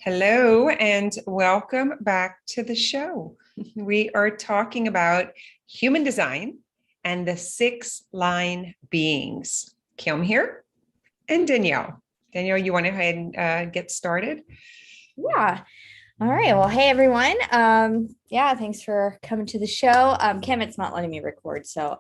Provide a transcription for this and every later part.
Hello and welcome back to the show. We are talking about human design and the six-line beings. Kim here and Danielle. Danielle, you want to go ahead and get started? Yeah. All right. Well, hey everyone. Yeah, thanks for coming to the show. Kim, it's not letting me record, so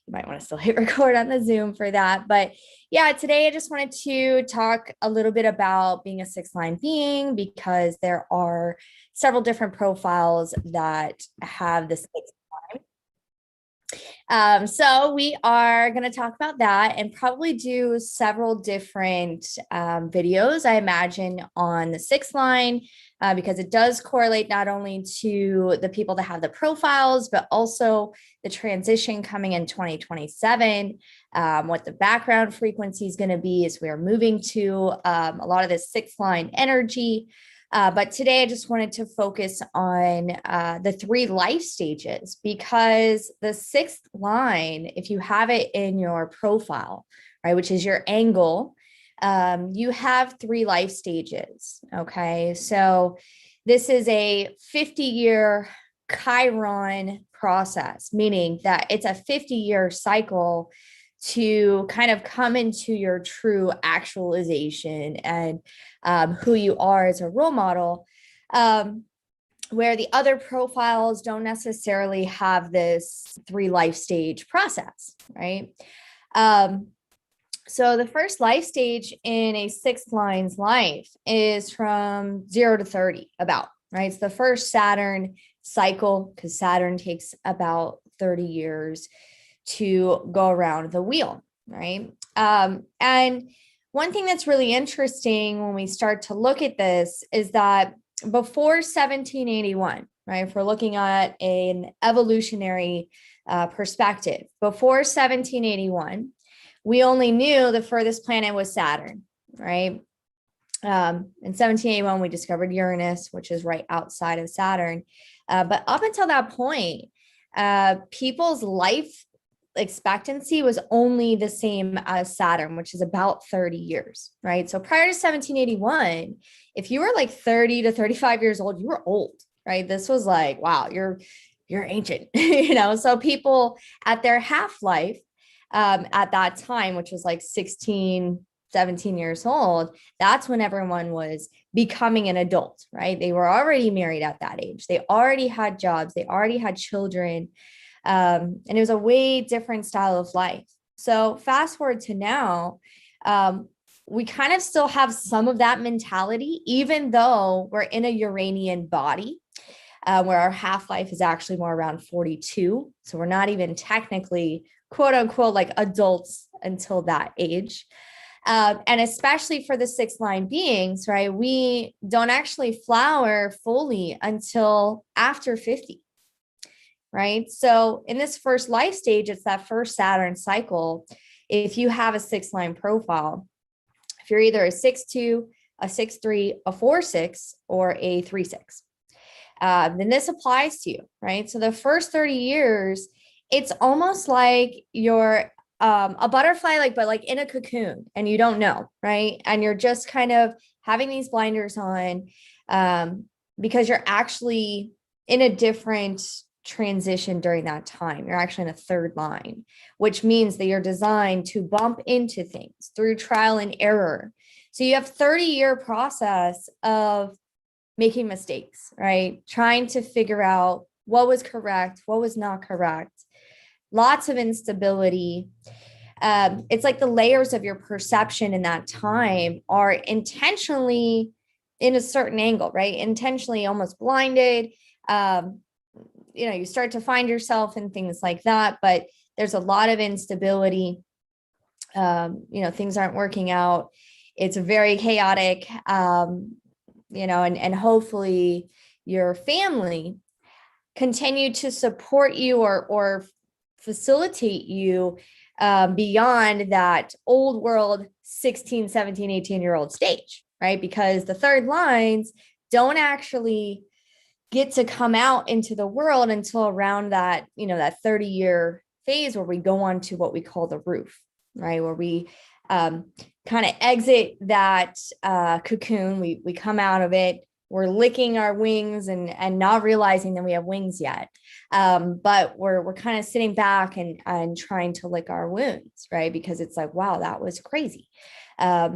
you might want to still hit record on the Zoom for that. But yeah, today I just wanted to talk a little bit about being a six-line being because there are several different profiles that have the six. So we are going to talk about that and probably do several different videos, I imagine, on the sixth line, because it does correlate not only to the people that have the profiles, but also the transition coming in 2027, what the background frequency is going to be as we are moving to a lot of this sixth line energy. But today I just wanted to focus on the three life stages, because the sixth line, if you have it in your profile, right, which is your angle, you have three life stages. Okay. So this is a 50-year Chiron process, meaning that it's a 50-year cycle to kind of come into your true actualization and who you are as a role model, where the other profiles don't necessarily have this three life stage process, right? So the first life stage in a sixth line's life is from 0 to 30, about, right? It's the first Saturn cycle, because Saturn takes about 30 years to go around the wheel, right? And one thing that's really interesting when we start to look at this is that before 1781, right, if we're looking at an evolutionary perspective, before 1781, we only knew the furthest planet was Saturn, right? In 1781, we discovered Uranus, which is right outside of Saturn. But up until that point, people's life expectancy was only the same as Saturn, which is about 30 years, right? So prior to 1781, if you were like 30 to 35 years old, you were old, right? This was like, wow, you're ancient, So people at their half-life at that time, which was like 16, 17 years old, that's when everyone was becoming an adult, right? They were already married at that age. They already had jobs. They already had children. And it was a way different style of life. So fast forward to now, we kind of still have some of that mentality, even though we're in a Uranian body, where our half-life is actually more around 42. So we're not even technically, quote unquote, like adults until that age. And especially for the sixth line beings, right? We don't actually flower fully until after 50. Right. So in this first life stage, it's that first Saturn cycle. If you have a six line profile, if you're either a 6-2, a 6-3, a 4-6, or a 3-6, then this applies to you. Right. So the first 30 years, it's almost like you're a butterfly, but like in a cocoon, and you don't know. Right. And you're just kind of having these blinders on because you're actually in a different transition during that time. You're actually in a third line, which means that you're designed to bump into things through trial and error. So you have 30-year process of making mistakes, right? Trying to figure out what was correct, what was not correct. Lots of instability. It's like the layers of your perception in that time are intentionally in a certain angle, right? Intentionally almost blinded. You start to find yourself and things like that, but there's a lot of instability. Things aren't working out. It's very chaotic, and hopefully your family continue to support you or facilitate you beyond that old world 16, 17, 18-year-old stage, right? Because the third lines don't actually get to come out into the world until around that, that 30-year phase where we go on to what we call the roof, right? Where we kind of exit that cocoon. We come out of it. We're licking our wings and not realizing that we have wings yet. But we're kind of sitting back and trying to lick our wounds, right? Because it's like, wow, that was crazy. I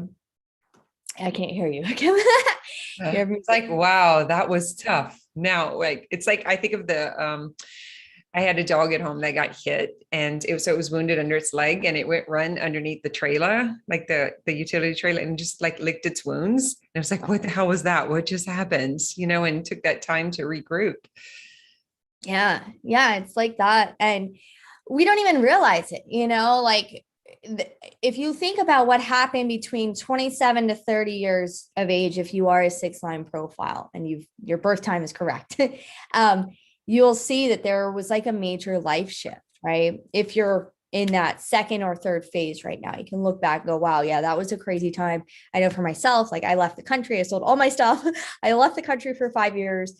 can't hear you. It's like, wow, that was tough. Now, like, it's like, I think of I had a dog at home that got hit, and it was wounded under its leg, and it went run underneath the trailer, like the utility trailer, and just like licked its wounds. And I was like, what the hell was that? What just happened? And took that time to regroup. Yeah. Yeah. It's like that. And we don't even realize it, like if you think about what happened between 27 to 30 years of age, if you are a 6-line profile and your birth time is correct, you'll see that there was like a major life shift, right? If you're in that second or third phase right now, you can look back and go, wow, yeah, that was a crazy time. I know for myself, like I left the country, I sold all my stuff. I left the country for 5 years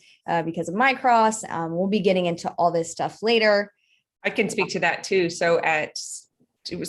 because of my cross. We'll be getting into all this stuff later. I can speak to that too. So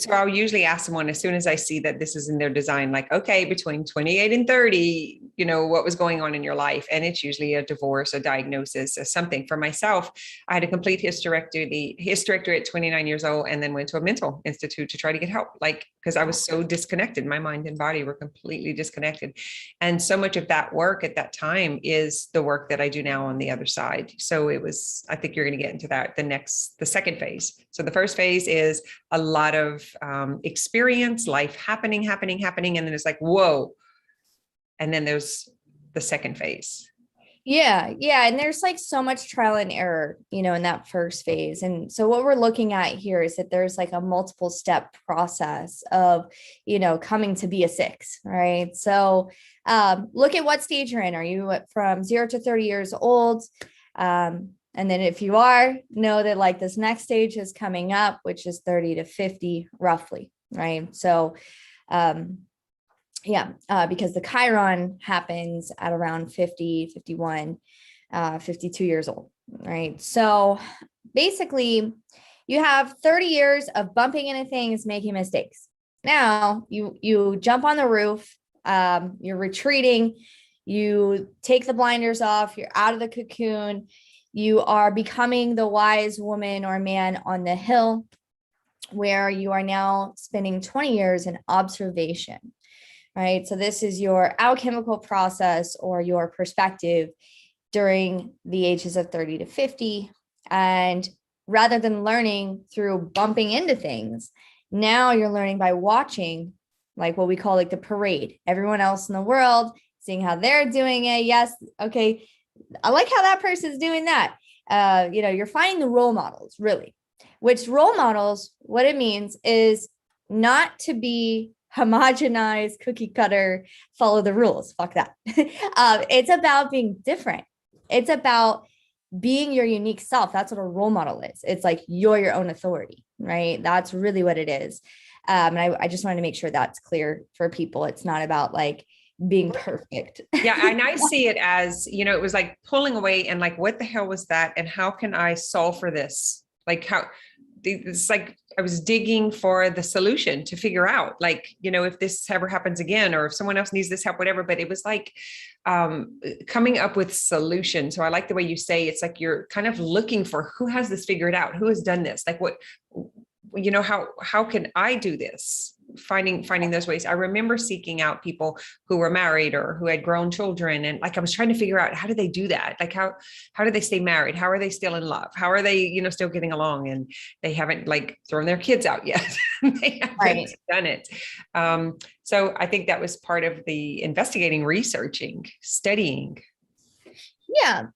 I'll usually ask someone as soon as I see that this is in their design, like, okay, between 28 and 30, what was going on in your life? And it's usually a divorce, a diagnosis, or something. For myself, I had a complete hysterectomy at 29 years old, and then went to a mental institute to try to get help, because I was so disconnected. My mind and body were completely disconnected. And so much of that work at that time is the work that I do now on the other side. So I think you're going to get into that, the second phase. So the first phase is a lot of experience, life happening. And then it's like, whoa. And then there's the second phase. Yeah. Yeah. And there's like so much trial and error, in that first phase. And so what we're looking at here is that there's like a multiple step process of, coming to be a 6, right? So look at what stage you're in. Are you from 0 to 30 years old? And then if you are, know that like this next stage is coming up, which is 30 to 50 roughly, right? So, because the Chiron happens at around 50, 51, 52 years old, right? So basically you have 30 years of bumping into things, making mistakes. Now you jump on the roof, you're retreating, you take the blinders off, you're out of the cocoon, you are becoming the wise woman or man on the hill, where you are now spending 20 years in observation, right? So this is your alchemical process or your perspective during the ages of 30 to 50. And rather than learning through bumping into things, now you're learning by watching, like what we call like the parade, everyone else in the world, seeing how they're doing it. Yes. Okay. I like how that person's doing that. You're finding the role models, really, which role models, what it means is not to be homogenized, cookie cutter, follow the rules. Fuck that. It's about being different. It's about being your unique self. That's what a role model is. It's like you're your own authority, right? That's really what it is. And I just wanted to make sure that's clear for people. It's not about like being perfect. Yeah. And I see it as, it was like pulling away and like, what the hell was that? And how can I solve for this? Like it's like I was digging for the solution to figure out, like, if this ever happens again, or if someone else needs this help, whatever. But it was like coming up with solutions. So I like the way you say it's like you're kind of looking for who has this figured out, who has done this, like what, how can I do this? Finding those ways. I remember seeking out people who were married or who had grown children. And like, I was trying to figure out, how do they do that? Like, how do they stay married? How are they still in love? How are they, still getting along? And they haven't like thrown their kids out yet. They haven't done it. So I think that was part of the investigating, researching, studying. Yeah.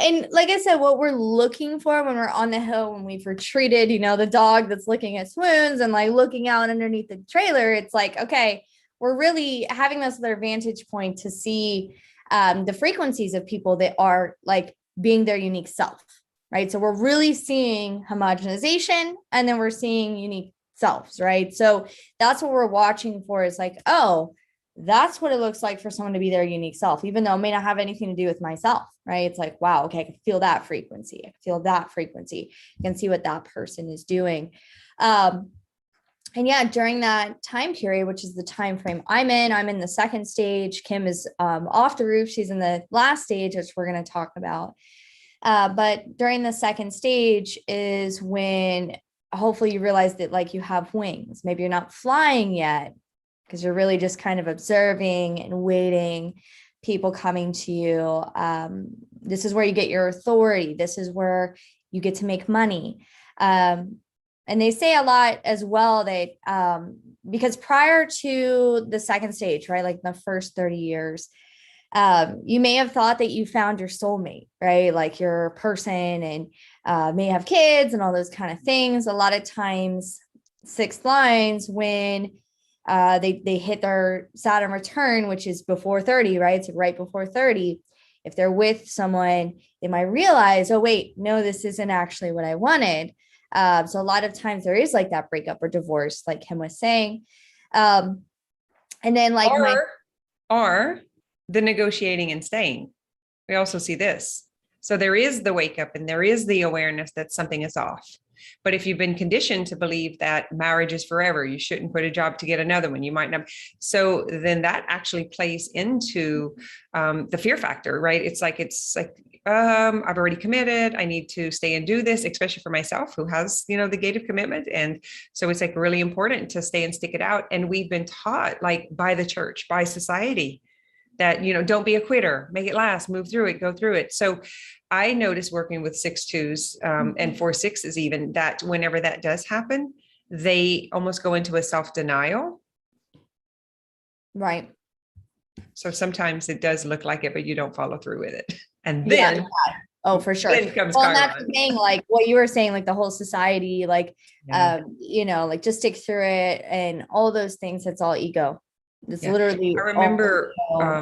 And like I said, what we're looking for when we're on the hill, when we've retreated, the dog that's licking its wounds and like looking out underneath the trailer, it's like, okay, we're really having this as their vantage point to see the frequencies of people that are like being their unique self, right? So we're really seeing homogenization, and then we're seeing unique selves, right? So that's what we're watching for, is like, oh, that's what it looks like for someone to be their unique self, even though it may not have anything to do with myself, right? It's like, wow, okay, I can feel that frequency. I can feel that frequency. I can see what that person is doing. And yeah, during that time period, which is the time frame I'm in the second stage. Kim is off the roof. She's in the last stage, which we're going to talk about. But during the second stage is when hopefully you realize that like you have wings. Maybe you're not flying yet because you're really just kind of observing and waiting, people coming to you. This is where you get your authority. This is where you get to make money. And they say a lot as well that because prior to the second stage, right, like the first 30 years, you may have thought that you found your soulmate, right? Like your person and may have kids and all those kind of things. A lot of times, sixth lines, when they hit their Saturn return, which is before 30, right? So right before 30, if they're with someone, they might realize, oh, wait, no, this isn't actually what I wanted. So a lot of times there is like that breakup or divorce, like Kim was saying. And then like or the negotiating and staying. We also see this. So there is the wake up and there is the awareness that something is off. But if you've been conditioned to believe that marriage is forever, you shouldn't quit a job to get another one, you might not. So then that actually plays into the fear factor, right? It's like, I've already committed. I need to stay and do this, especially for myself who has, the gate of commitment. And so it's like really important to stay and stick it out. And we've been taught like by the church, by society, that, don't be a quitter, make it last, move through it, go through it. So I noticed working with 6/2s and 4/6s even, that whenever that does happen, they almost go into a self-denial. Right. So sometimes it does look like it, but you don't follow through with it. And then, oh, for sure. Then comes well, that's the thing, like what you were saying, like the whole society, like, like just stick through it and all those things. It's all ego. It's literally, I remember,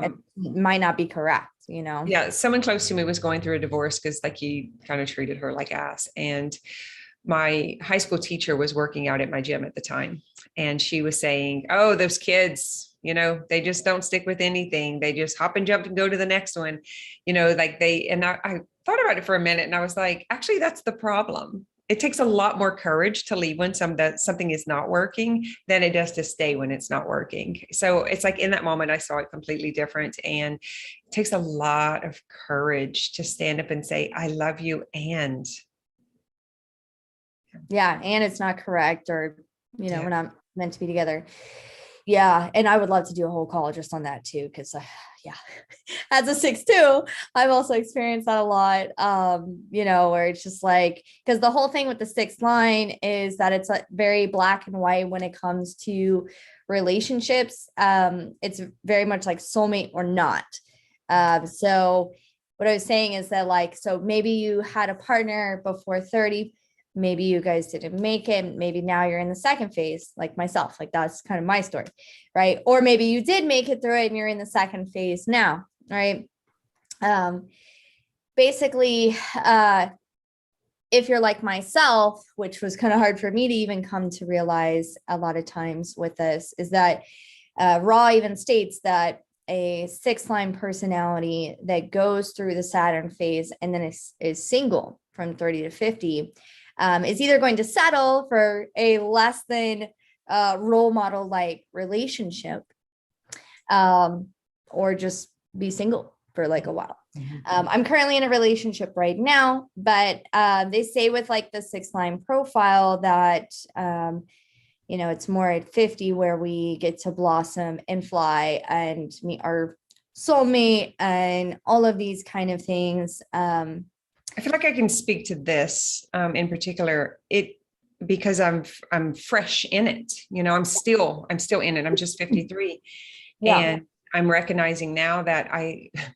it might not be correct, Yeah. Someone close to me was going through a divorce because like he kind of treated her like ass. And my high school teacher was working out at my gym at the time. And she was saying, oh, those kids, they just don't stick with anything. They just hop and jump and go to the next one, like I thought about it for a minute and I was like, actually, that's the problem. It takes a lot more courage to leave when something is not working than it does to stay when it's not working. So it's like in that moment, I saw it completely different. And it takes a lot of courage to stand up and say, I love you. And it's not correct, or, we're not meant to be together. Yeah. And I would love to do a whole call just on that too. Cause as a 6/2, I've also experienced that a lot. Where it's just like, cause the whole thing with the sixth line is that it's like very black and white when it comes to relationships. It's very much like soulmate or not. So what I was saying is that like, so maybe you had a partner before 30, maybe you guys didn't make it. Maybe now you're in the second phase, like myself, like that's kind of my story, right? Or maybe you did make it through it and you're in the second phase now, right? Basically, if you're like myself, which was kind of hard for me to even come to realize a lot of times with this, is that Ra even states that a sixth line personality that goes through the Saturn phase and then is single from 30 to 50 is either going to settle for a less than role model like relationship, or just be single for like a while. I'm currently in a relationship right now, but they say with like the sixth line profile that it's more at 50 where we get to blossom and fly and meet our soulmate and all of these kind of things. I feel like I can speak to this in particular, because I'm fresh in it. I'm still in it. I'm just 53. And I'm recognizing now that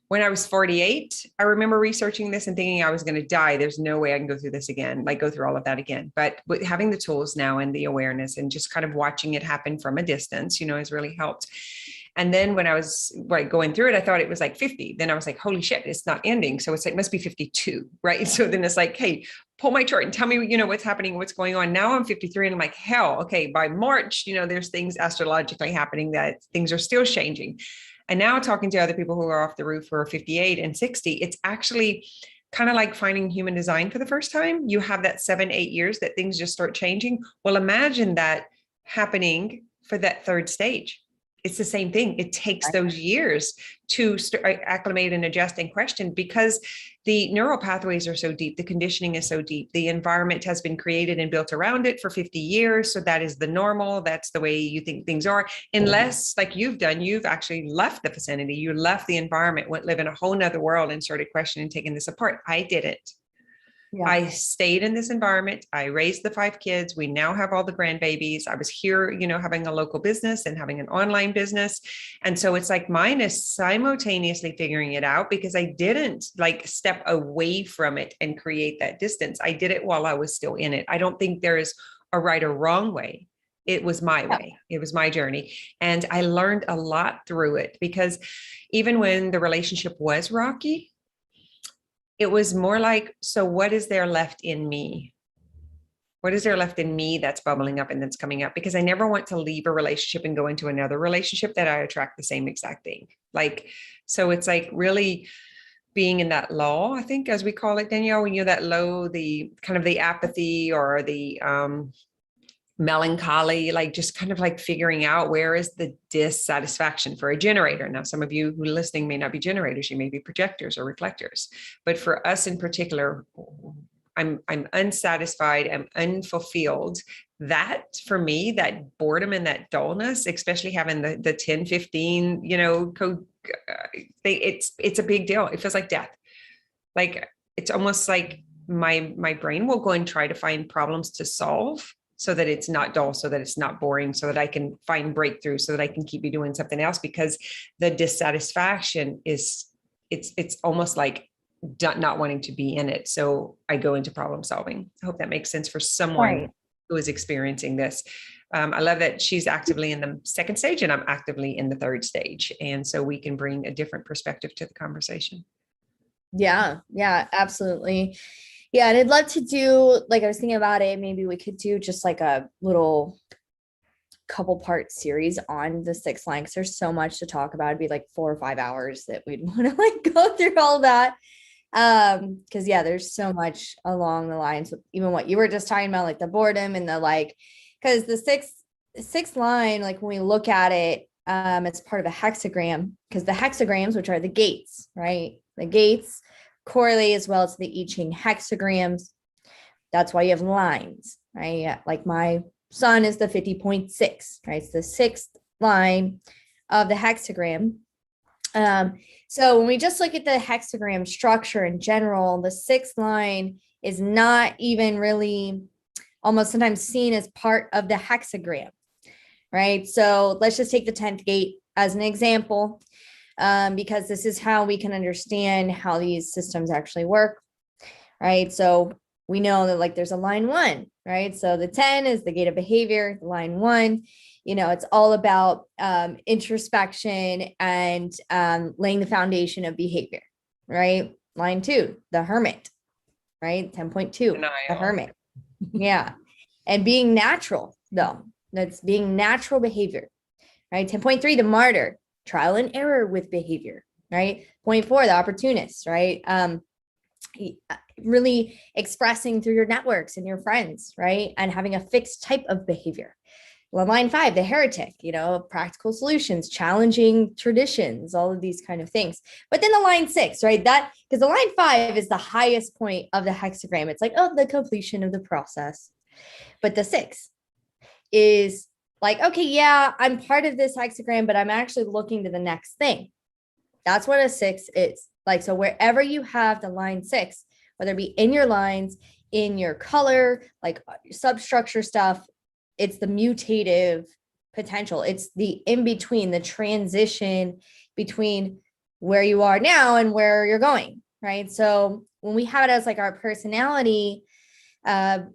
when I was 48, I remember researching this and thinking I was going to die. There's no way I can go through this again, like go through all of that again. But with having the tools now and the awareness and just kind of watching it happen from a distance, has really helped. And then when I was like going through it, I thought it was like 50. Then I was like, holy shit, it's not ending. So it's like, must be 52, right? So then it's like, hey, pull my chart and tell me, what's happening, what's going on. Now I'm 53 and I'm like, hell, okay, by March, there's things astrologically happening that things are still changing. And now talking to other people who are off the roof who are 58 and 60, it's actually kind of like finding human design for the first time. You have that 7-8 years that things just start changing. Well, imagine that happening for that third stage. It's the same thing. It takes those years to acclimate and adjust and question, because the neural pathways are so deep. The conditioning is so deep. The environment has been created and built around it for 50 years. So that is the normal. That's the way you think things are. Unless, like you've done, you've actually left the vicinity. You left the environment, went live in a whole nother world and started questioning, taking this apart. I didn't. Yeah. I stayed in this environment. I raised the 5 kids. We now have all the grandbabies. I was here, having a local business and having an online business. And so it's like mine is simultaneously figuring it out, because I didn't like step away from it and create that distance. I did it while I was still in it. I don't think there is a right or wrong way. It was my way. It was my journey. And I learned a lot through it, because even when the relationship was rocky, it was more like, so what is there left in me? What is there left in me that's bubbling up and that's coming up? Because I never want to leave a relationship and go into another relationship that I attract the same exact thing. So it's like really being in that lull, I think, as we call it, Danielle, when you're that low, the kind of the apathy or the melancholy, like just kind of like figuring out where is the dissatisfaction for a generator. Now, some of you who are listening may not be generators, you may be projectors or reflectors, but for us in particular, I'm unsatisfied, I'm unfulfilled. That for me, that boredom and that dullness, especially having the 10, 15, code, it's a big deal. It feels like death. Like it's almost like my brain will go and try to find problems to solve, so that it's not dull, so that it's not boring, so that I can find breakthrough, so that I can keep doing something else, because the dissatisfaction is, it's almost like not wanting to be in it. So I go into problem solving. I hope that makes sense for someone who is experiencing this. I love that she's actively in the second stage and I'm actively in the third stage. And so we can bring a different perspective to the conversation. Yeah, absolutely. Yeah, and I'd love to do, like I was thinking about it, maybe we could do just like a little couple part series on the 6th line, because there's so much to talk about. It'd be like 4 or 5 hours that we'd want to like go through all that. Because there's so much along the lines of even what you were just talking about, like the boredom and the because the sixth line, like when we look at it, it's part of a hexagram, because the hexagrams, which are the gates, right? The gates correlate as well to the I Ching hexagrams. That's why you have lines, right? Like my sun is the 50.6, right? It's the 6th line of the hexagram. So when we just look at the hexagram structure in general, the 6th line is not even really almost sometimes seen as part of the hexagram, right? So let's just take the 10th gate as an example. Because this is how we can understand how these systems actually work, right? So we know that like there's a line 1, right? So the 10 is the gate of behavior. Line 1, it's all about introspection and laying the foundation of behavior, right? Line 2, the hermit, right? 10.2, the hermit. Yeah. And being natural, though, that's being natural behavior, right? 10.3, the martyr. Trial and error with behavior, right? 0.4, the opportunist, right? Really expressing through your networks and your friends, right? And having a fixed type of behavior. Well, line 5, the heretic, practical solutions, challenging traditions, all of these kind of things. But then the line 6, right? That, because the line 5 is the highest point of the hexagram. It's like, oh, the completion of the process. But the 6 is like, okay, yeah, I'm part of this hexagram, but I'm actually looking to the next thing. That's what a 6 is. Like, so wherever you have the line 6, whether it be in your lines, in your color, like substructure stuff, it's the mutative potential. It's the in-between, the transition between where you are now and where you're going, right? So when we have it as like our personality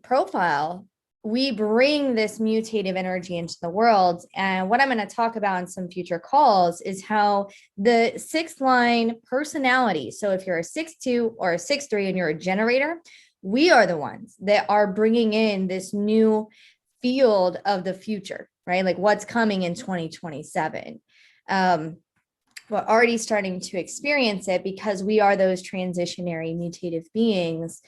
profile, we bring this mutative energy into the world. And what I'm going to talk about in some future calls is how the 6th line personality. So if you're a 6-2 or a 6-3 and you're a generator, we are the ones that are bringing in this new field of the future, right? Like what's coming in 2027. We're already starting to experience it because we are those transitionary mutative beings.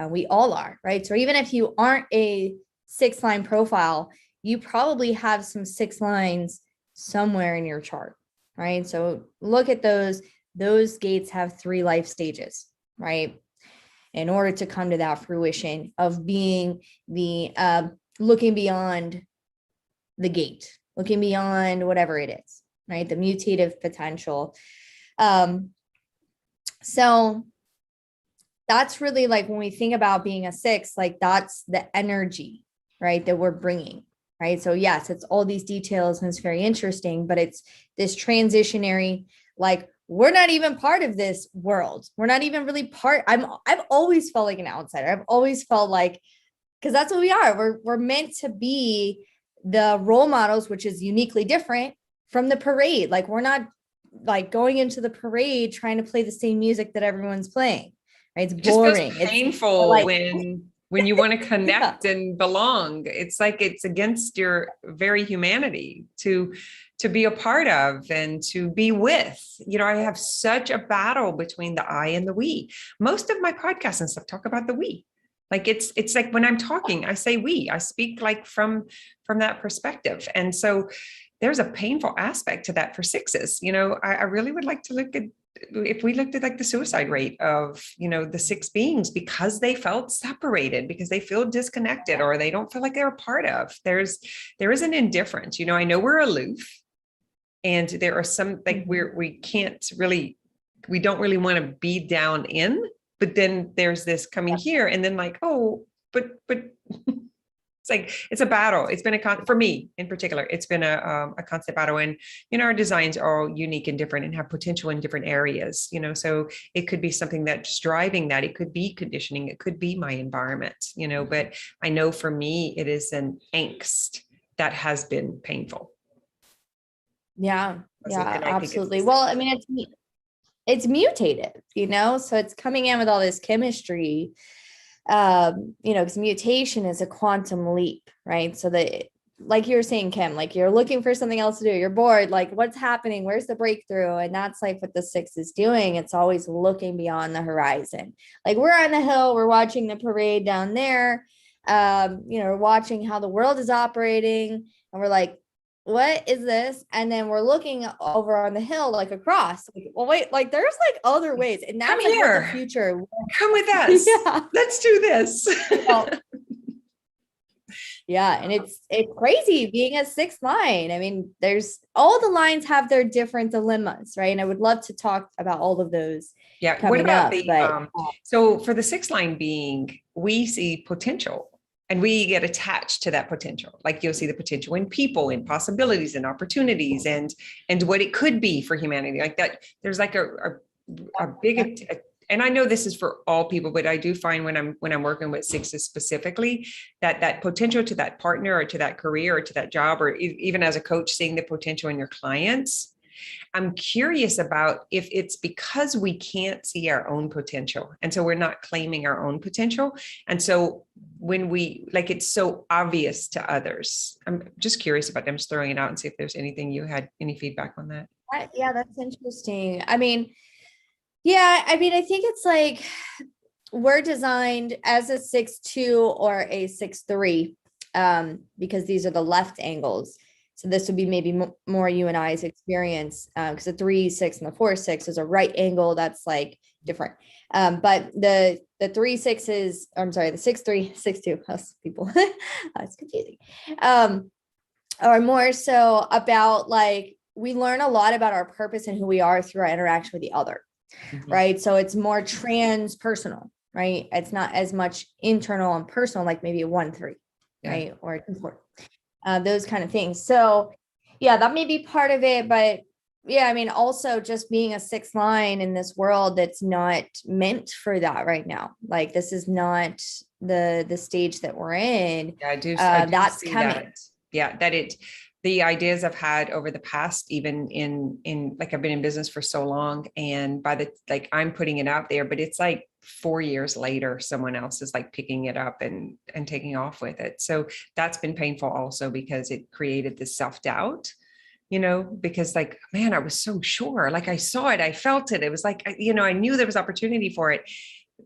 We all are, right? So even if you aren't a 6th line profile, you probably have some 6 lines somewhere in your chart, right? So look at those gates have 3 life stages, right? In order to come to that fruition of being the looking beyond the gate, looking beyond whatever it is, right? The mutative potential. So that's really like when we think about being a 6, like that's the energy, right, that we're bringing, right? So yes, it's all these details and it's very interesting, but it's this transitionary, like we're not even part of this world. We're not even really part. I've always felt like an outsider. I've always felt like, because that's what we are. We're meant to be the role models, which is uniquely different from the parade. Like we're not like going into the parade trying to play the same music that everyone's playing. Right? It's boring. It just feels painful like, when you want to connect yeah. and belong. It's like it's against your very humanity to be a part of and to be with. You know, I have such a battle between the I and the we. Most of my podcasts and stuff talk about the we. Like it's like when I'm talking, I say we. I speak like from that perspective. And so there's a painful aspect to that for 6s. You know, I really would like to look at, if we looked at like the suicide rate of, you know, the 6 beings, because they felt separated, because they feel disconnected, or they don't feel like they're a part of. There is an indifference. You know, I know we're aloof, and there are some like we don't really want to be down in, but then there's this coming here, and then like, oh, but it's like, it's a battle. It's been for me in particular, it's been a constant battle. And, you know, our designs are all unique and different and have potential in different areas, you know, so it could be something that's driving that. It could be conditioning. It could be my environment, you know, but I know for me, it is an angst that has been painful. Yeah. Yeah, absolutely. Well, I mean, it's mutated, you know, so it's coming in with all this chemistry, you know, because mutation is a quantum leap, right? So that, like you were saying, Kim, like you're looking for something else to do, you're bored, like what's happening, where's the breakthrough? And that's like what the 6 is doing. It's always looking beyond the horizon. Like we're on the hill, we're watching the parade down there, you know, we're watching how the world is operating, and we're like, what is this? And then we're looking over on the hill, like across, like, well, wait, like there's like other ways. And that's like what the future. Come with us. Yeah. Let's do this. Well, yeah. And it's crazy being a 6th line. I mean, there's all the lines have their different dilemmas, right? And I would love to talk about all of those. Yeah. What about so for the 6th line being, we see potential. And we get attached to that potential. Like you'll see the potential in people, in possibilities and opportunities, and what it could be for humanity. Like that, there's like a big, and I know this is for all people, but I do find when I'm working with 6s specifically, that potential to that partner or to that career or to that job, or even as a coach, seeing the potential in your clients. I'm curious about if it's because we can't see our own potential. And so we're not claiming our own potential. And so when we, like, it's so obvious to others. I'm just curious about them, just throwing it out and see if there's anything you had any feedback on that. Yeah, that's interesting. I mean, yeah, I mean, I think it's like we're designed as a 6-2 or a 6-3, because these are the left angles. So this would be maybe more you and I's experience, because the 3-6 and the 4-6 is a right angle. That's like different. But the 3-6 is, I'm sorry, the 6-3, 6-2, us people, it's confusing. Or more so about like, we learn a lot about our purpose and who we are through our interaction with the other, right? So it's more transpersonal, right? It's not as much internal and personal, like maybe a 1-3, right? Or a 2-4. Those kind of things. So yeah, that may be part of it, but yeah, I mean, also just being a 6th line in this world that's not meant for that right now. Like this is not the stage that we're in. Yeah, I do. That's coming. Yeah, the ideas I've had over the past, even in like, I've been in business for so long, and I'm putting it out there, but it's like 4 years later, someone else is like picking it up and taking off with it. So that's been painful also, because it created this self-doubt, you know, because like, man, I was so sure, like I saw it, I felt it. It was like, you know, I knew there was opportunity for it.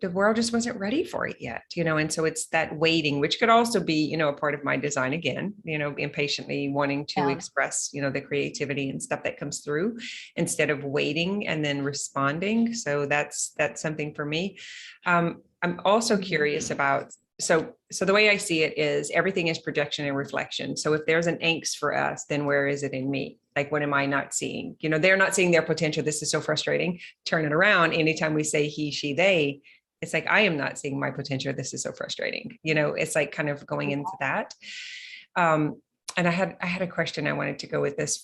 the world just wasn't ready for it yet, and so it's that waiting, which could also be, a part of my design again, impatiently wanting to Yeah. express, the creativity and stuff that comes through instead of waiting and then responding. So that's something for me. I'm also curious about, so the way I see it is everything is projection and reflection. So if there's an angst for us, then where is it in me? Like, what am I not seeing? They're not seeing their potential. This is so frustrating. Turn it around. Anytime we say he, she, they, it's like, I am not seeing my potential. This is so frustrating. It's like kind of going into that. And I had a question I wanted to go with this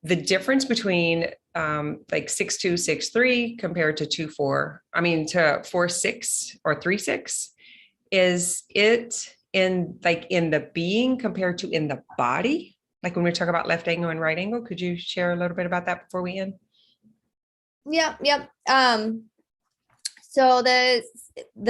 the difference between like 6'2", 6'3" compared to 2'4", to 4'6" or 3'6". Is it in the being compared to in the body? Like when we talk about left angle and right angle, could you share a little bit about that before we end? Yep. So the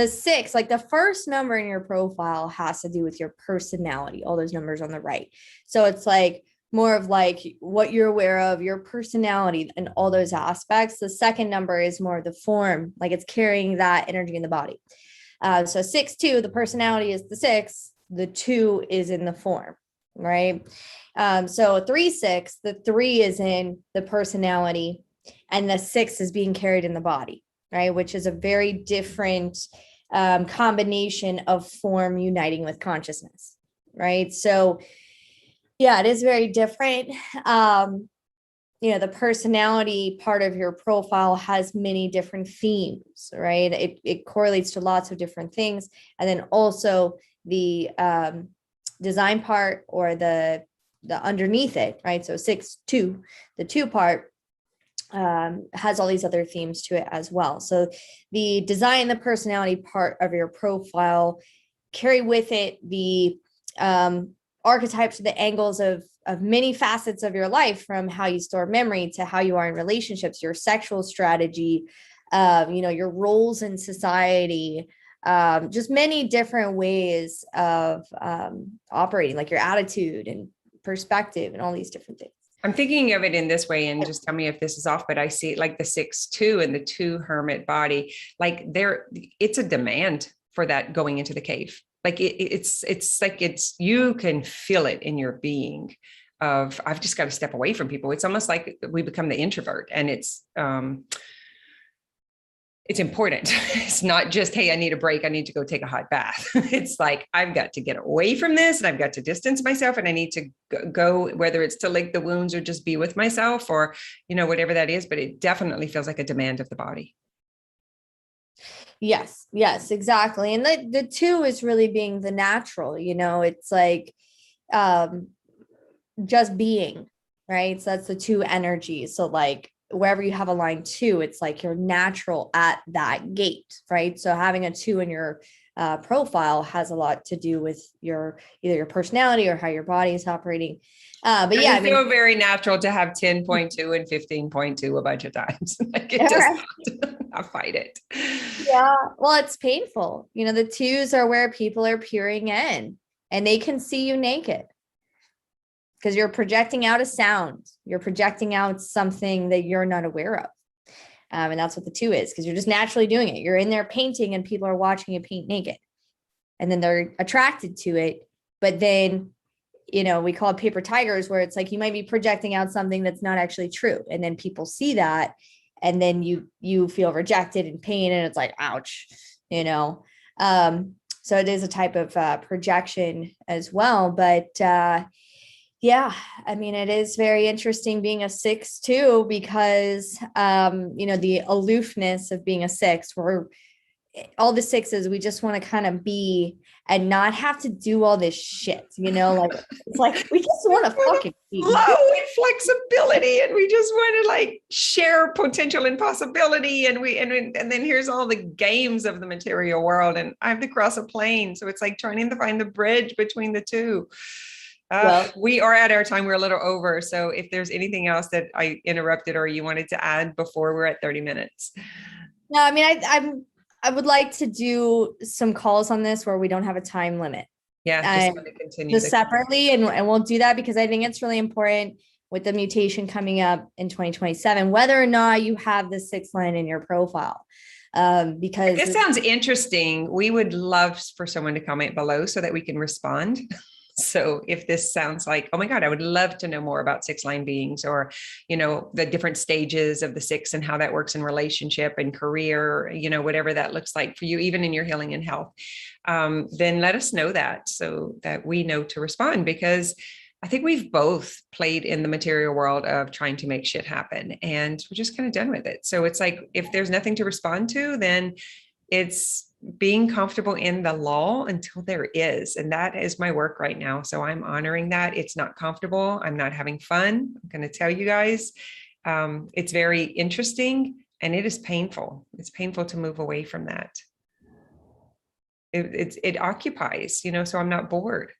6, like the first number in your profile has to do with your personality, all those numbers on the right. So it's like more of like what you're aware of, your personality and all those aspects. The second number is more of the form, like it's carrying that energy in the body. So 6'2", the personality is the 6, the 2 is in the form, right? So 3'6", the 3 is in the personality and the 6 is being carried in the body, right? Which is a very different combination of form uniting with consciousness, right? So yeah, it is very different. The personality part of your profile has many different themes, right? It correlates to lots of different things. And then also the design part or the underneath it, right? So 6'2", the 2 part has all these other themes to it as well. So the design, the personality part of your profile carry with it the archetypes, the angles of many facets of your life, from how you store memory to how you are in relationships, your sexual strategy, your roles in society, just many different ways of operating, like your attitude and perspective and all these different things. I'm thinking of it in this way, and just tell me if this is off, but I see it like the 6'2" and the 2 hermit body, like it's a demand for that going into the cave. Like it's like you can feel it in your being of, I've just got to step away from people. It's almost like we become the introvert, and it's important. It's not just, hey, I need a break. I need to go take a hot bath. It's like, I've got to get away from this and I've got to distance myself, and I need to go, whether it's to lick the wounds or just be with myself or, whatever that is, but it definitely feels like a demand of the body. Yes, exactly. And the 2 is really being the natural, it's like just being, right? So that's the 2 energies. So like wherever you have a line 2, it's like you're natural at that gate, right? So having a 2 in your profile has a lot to do with either your personality or how your body is operating. But yeah, I feel very natural to have 10.2 and 15.2 a bunch of times. Like it just, I fight it. Yeah, well, it's painful. The 2s are where people are peering in and they can see you naked because you're projecting out a sound. You're projecting out something that you're not aware of. And that's what the 2 is, because you're just naturally doing it. You're in there painting and people are watching you paint naked. And then they're attracted to it. But then, we call it paper tigers, where it's like you might be projecting out something that's not actually true. And then people see that. And then you feel rejected and pain. And it's like, ouch, So it is a type of projection as well. But yeah, it is very interesting being a 6 too, because, the aloofness of being a 6, where all the 6s, we just want to kind of be and not have to do all this shit, like it's like we just want to fucking be. Low in flexibility, and we just want to like share potential and possibility, and then here's all the games of the material world, and I have to cross a plane, so it's like trying to find the bridge between the 2. We are at our time. We're a little over. So if there's anything else that I interrupted or you wanted to add before we're at 30 minutes. No, I would like to do some calls on this where we don't have a time limit. Yeah, just want to continue separately. And we'll do that because I think it's really important with the mutation coming up in 2027, whether or not you have the 6th line in your profile. Because This sounds interesting. We would love for someone to comment below so that we can respond. So if this sounds like, oh my God, I would love to know more about six line beings, or, the different stages of the six and how that works in relationship and career, whatever that looks like for you, even in your healing and health, then let us know that so that we know to respond, because I think we've both played in the material world of trying to make shit happen, and we're just kind of done with it. So it's like, if there's nothing to respond to, then it's being comfortable in the lull until there is. And that is my work right now. So I'm honoring that. It's not comfortable. I'm not having fun. I'm going to tell you guys, it's very interesting, and it is painful. It's painful to move away from that. It occupies, so I'm not bored.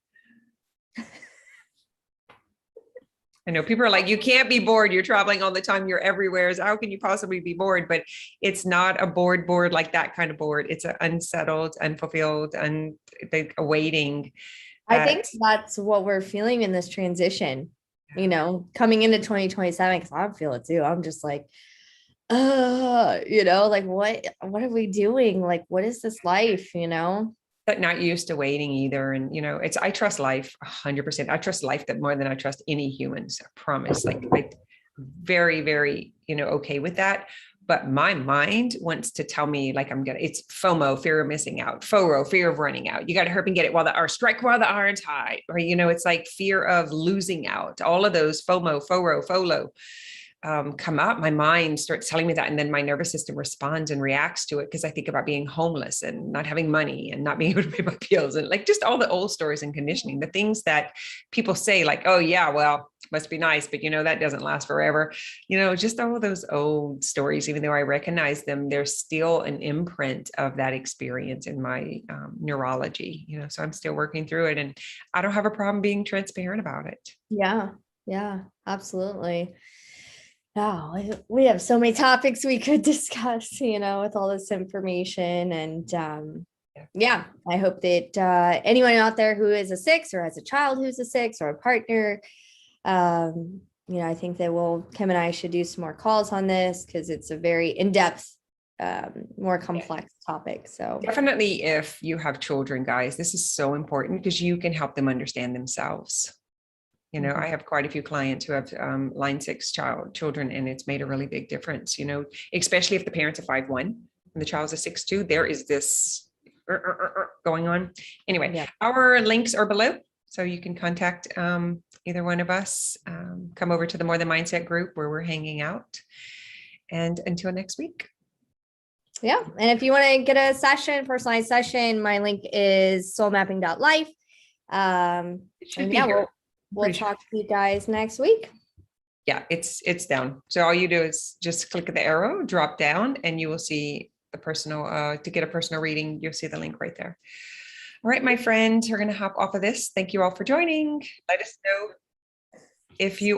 I know people are like, you can't be bored. You're traveling all the time. You're everywhere. So how can you possibly be bored? But it's not a bored like that kind of bored. It's an unsettled, unfulfilled, awaiting. I think that's what we're feeling in this transition, coming into 2027, because I feel it too. I'm just like, like what are we doing? Like, what is this life, But not used to waiting either. And, I trust life 100%. I trust life that more than I trust any humans, I promise. Like, very, very, okay with that. But my mind wants to tell me, like, it's FOMO, fear of missing out, FORO, fear of running out. You got to hurry and get it strike while the iron's hot. Or, it's like fear of losing out. All of those FOMO, FORO, FOLO. Come up, my mind starts telling me that, and then my nervous system responds and reacts to it, because I think about being homeless and not having money and not being able to pay my bills, and like just all the old stories and conditioning, the things that people say, like, oh yeah, well, must be nice, but that doesn't last forever, just all of those old stories. Even though I recognize them, there's still an imprint of that experience in my neurology, so I'm still working through it, and I don't have a problem being transparent about it. Yeah, absolutely. Oh, we have so many topics we could discuss, with all this information. And I hope that anyone out there who is a six, or has a child who's a six, or a partner, I think that Kim and I should do some more calls on this, because it's a very in-depth, more complex topic. So definitely, if you have children, guys, this is so important, because you can help them understand themselves. I have quite a few clients who have line 6 children, and it's made a really big difference, especially if the parents are 5'1" and the child's a 6'2", there is this going on. Anyway, Our links are below, so you can contact either one of us, come over to the More Than Mindset group where we're hanging out. And until next week. Yeah. And if you want to get a personalized session, my link is soulmapping.life. We'll talk to you guys next week. Yeah, it's down. So all you do is just click the arrow, drop down, and you will see the personal, to get a personal reading, you'll see the link right there. All right, my friend, we're going to hop off of this. Thank you all for joining. Let us know if you